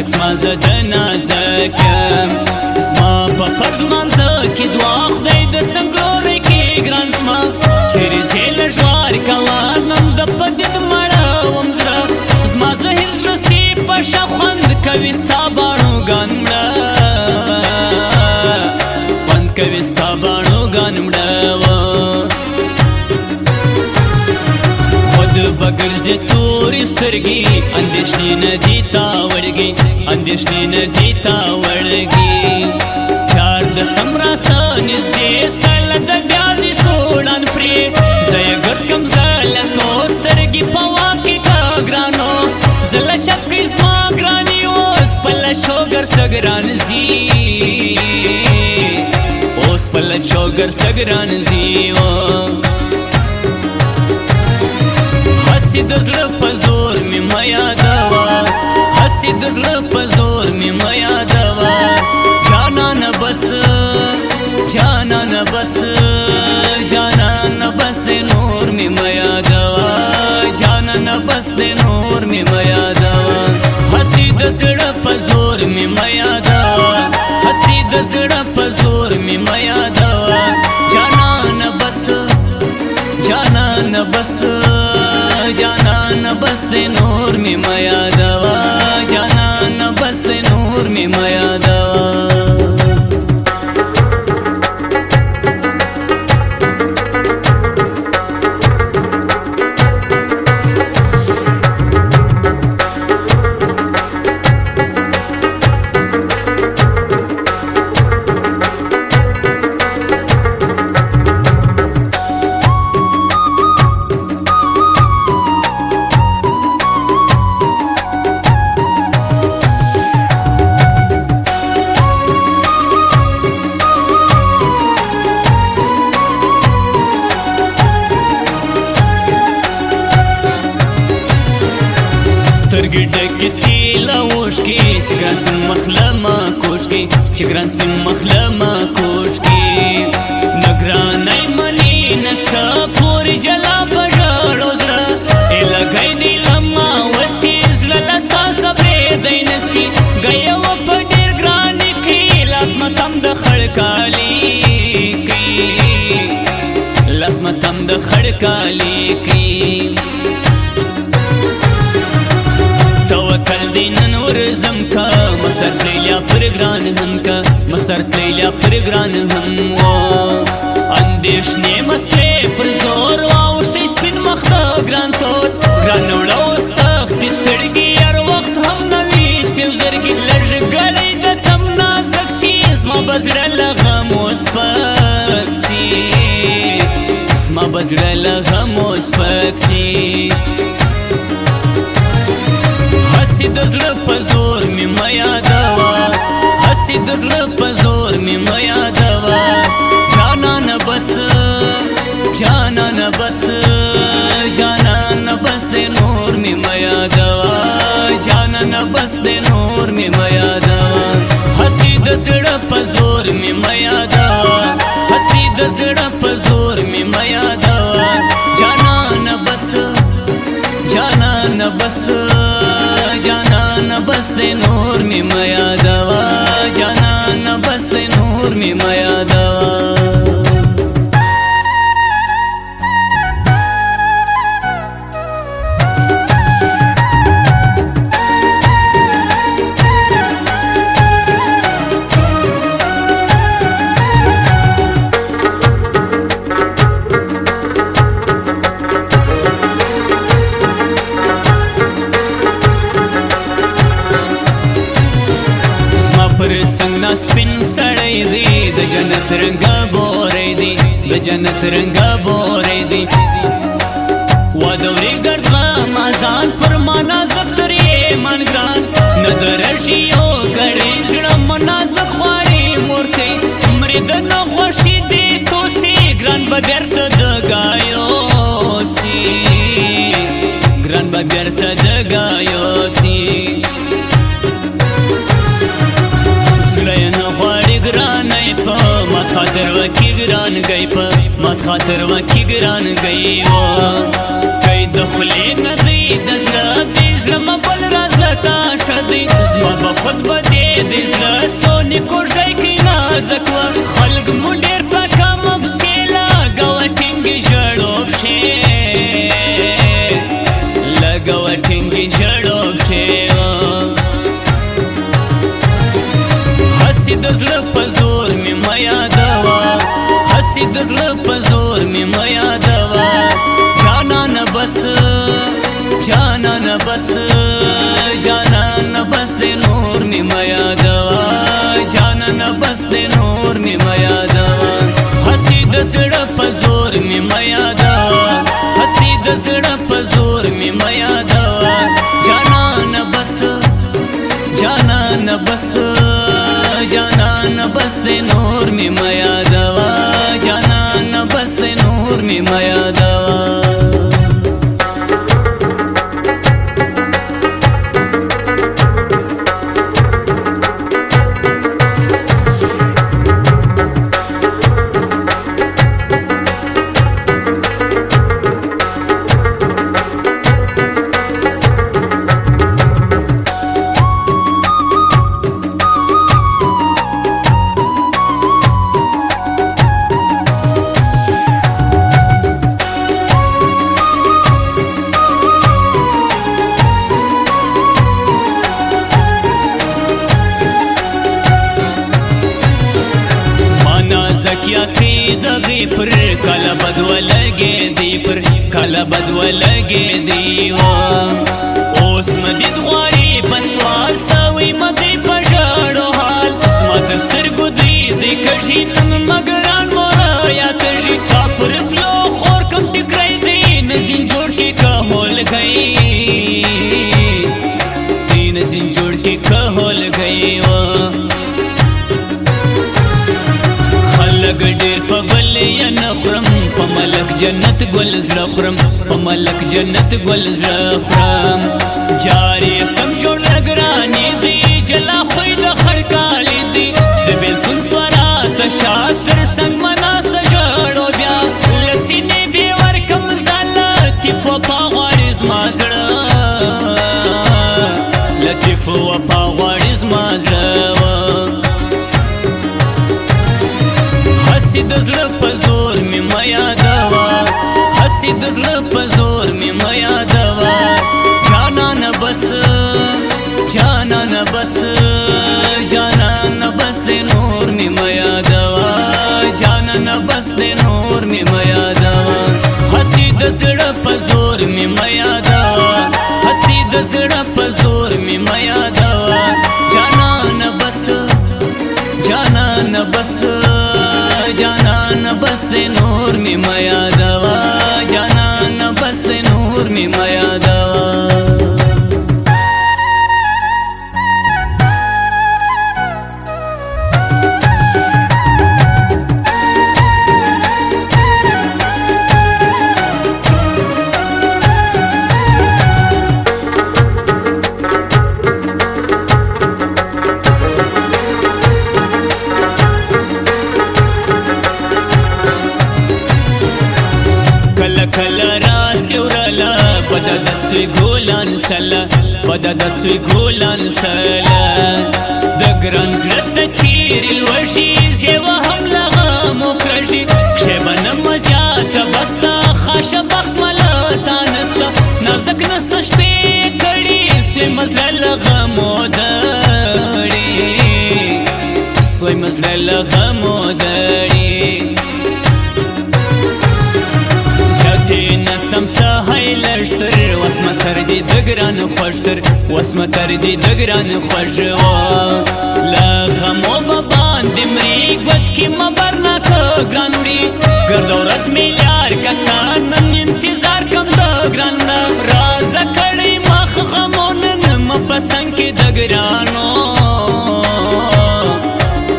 نازک زما زه د نازک یم زما په پټ لمانځه کې دعا خدای د څنګلورۍ کې ګران زما چیرې ځې له ژوارې کلار نن د پدید مړوم زړه زما زهر زړه سي په شا خوند کوي ستا باڼوګان مړه خوند کوي ستا باڼوګان مړه بگرزی توری سترگی اندیشنی ندی تا ورگی اندیشنی ندی تا ورگی چار د سمرا سانیز دی سال د بیا دی سوڑان پری زیگر کم زلتو سترگی پوا کی کا گرانو زل چکی زما گرانی اوس پل شوگر سگران زی اوس پل شوگر سگران زی هسی د زړه په زور مې مه یادوه هسی د زړه په زور مې مه یادوه جانانه بس جانانه بس جانانه بس د نور مې مه یادوه جانانه بس د نور مې مه یادوه هسی د زړه په زور مې مه یادوه هسی د زړه په زور مې مه یادوه جانانه بس جانانه بس جانان بس د نور می ما یادوا جانان بس د نور می ما یادوا سترګې ډکې سي له اوښکې چې ګران سپین مخله ما کوشکې چې ګران سپین مخله ما کوشکې نه ګرانۍ منې نه څه پورې جلا په ژړو زړه لګی دی له ما وسي زړه له تا صبرېدی نه سي ګیه وه په ډېر ګرانې کړي لاس متم د خړکالي کوي لاس متم د خړکالي کوي توکل دی نن ورزم کا مسر تلیلیا پر گران هم کا مسر تلیلیا پر گران هم و اندیشنی مسلې پر زور واوشتی سپین مخ د ګران تور ګران وړو سخت ستړګي هر وخت هم نوي شپې زرګي لږ ګلې د تم نازک سي زما بزړه له غم وسپک سي زما بزړه له غم وسپک سي هسی د زړه په زور مې مه یادوه هسی د زړه په زور مې مه یادوه جانانه بس جانانه بس جانانه بس د نور مې مه یادوه جانانه بس د نور مې مه یادوه هسی د زړه په زور مې مه یادوه هسی د زړه په زور مې مه یادوه جانانه بس جانانه بس جانان بس د نور می ما یادوا جانان بس د نور می ما یادوا پر څنګه سپین سړی دی د جنت رنګه بورې دی د جنت رنګه بورې دی وا دورې ګرد غم ازان پر معنا زختر یې من ګران نه درشي یو ګړې زړه منازک خوارې مورتې مړې د نه خوښي دی توسي ګران به بیرته د ګایو سي ګران به بیرته د ګایو سي زړه یې نه غواړي ګرانۍ په مات خاطر وکی گران گئی پا مات خاطر وکی گران گئی و کئی دخلی ندی دزلا دیزلا مبل راز لتا شدی زما بخود بدی دیزلا سونی کشدی کی نازک و خلق مدیر پا کم افسیلا گوا تنگی جڑوب شی لگوا تنگی جڑوب شی حسی دزلا پزور می میا دوا حسی دزلا پزور می میا دوا جانان بس جانان بس جانان بس دے نور می میا دوا جانان بس دے نور می میا دوا حسی دزلا پزور می میا دوا حسی دزلا پزور می میا دوا جانان بس جانان بس جانان بس دے نور می میا دوا جانان بس دے نور می میا دوا کیا کی دغی پر کالا بدو لگے دی پر کالا بدو لگے دی اوس مدید غواری پسوال سوی مدی پجاڑو حال اسمت سترگو دی دی کجی نن مگران مورا یا تجی ستا پر پلو خور کم ٹکرائی دی نزین جوڑ کی کہول گئی دی نزین جوڑ کی کہول گئی خلق ډیر په بل یا نخرم په ملک جنت ګل زړه خورم په ملک جنت ګل زړه خورم جاری سم جوړ لګرانی دی جلا خوې د خړکالی دی د بیلتون سورا ته شاتر څنګ منا سجړو بیا لسینې بي ورکم لطیف وفا غواړي زما زړه لطیف وفا غواړي زما زړه حسی دزلا پزور می میا دوا حسی دزلا پزور می میا دوا جانان بس جانان بس جانان بس دے نور می میا دوا جانان بس دے نور می میا دوا حسی دزلا پزور می میا دوا حسی دزلا پزور می میا دوا جانان بس جانان بس جانان بس دے نور می میا دوا جانان بس دے نور می میا دوا کلا راسی ورلا بددت سوی گولان سلا بددت سوی گولان سلا دگران زلت چیری الوشی زیوه هم لغام و کرشی کشیبان مزیات بستا خاش بخت ملاتا نستا نازک نستا شپی کڑی سوی مزل لغام و داری سوی مزل لغام و داری نسم ساهای لشتر واسمه تردی دگران خوشتر واسمه تردی دگران خوش لغمو ببان دمری گوت کی مبرنا کگران وری گردو رز میلیار کتانن انتظار کم دگران رازا کڑی مخ غمونن مپسن کی دگرانو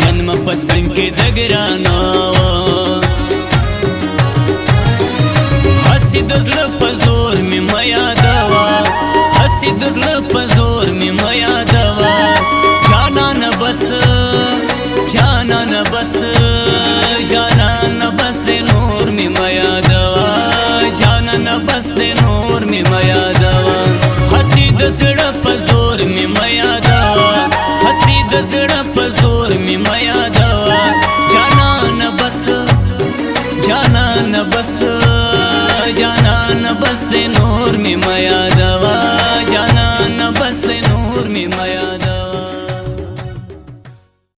من مپسن کی دگرانو حسی دزلا پزور می میا دوا حسی دزلا پزور می میا دوا جانان بس جانان بس می میا دوا هسي د زړه په زور می میا دوا هسي د زړه په زور می میا دوا جانان بس جانان بس جانان بس د نور می میا دوا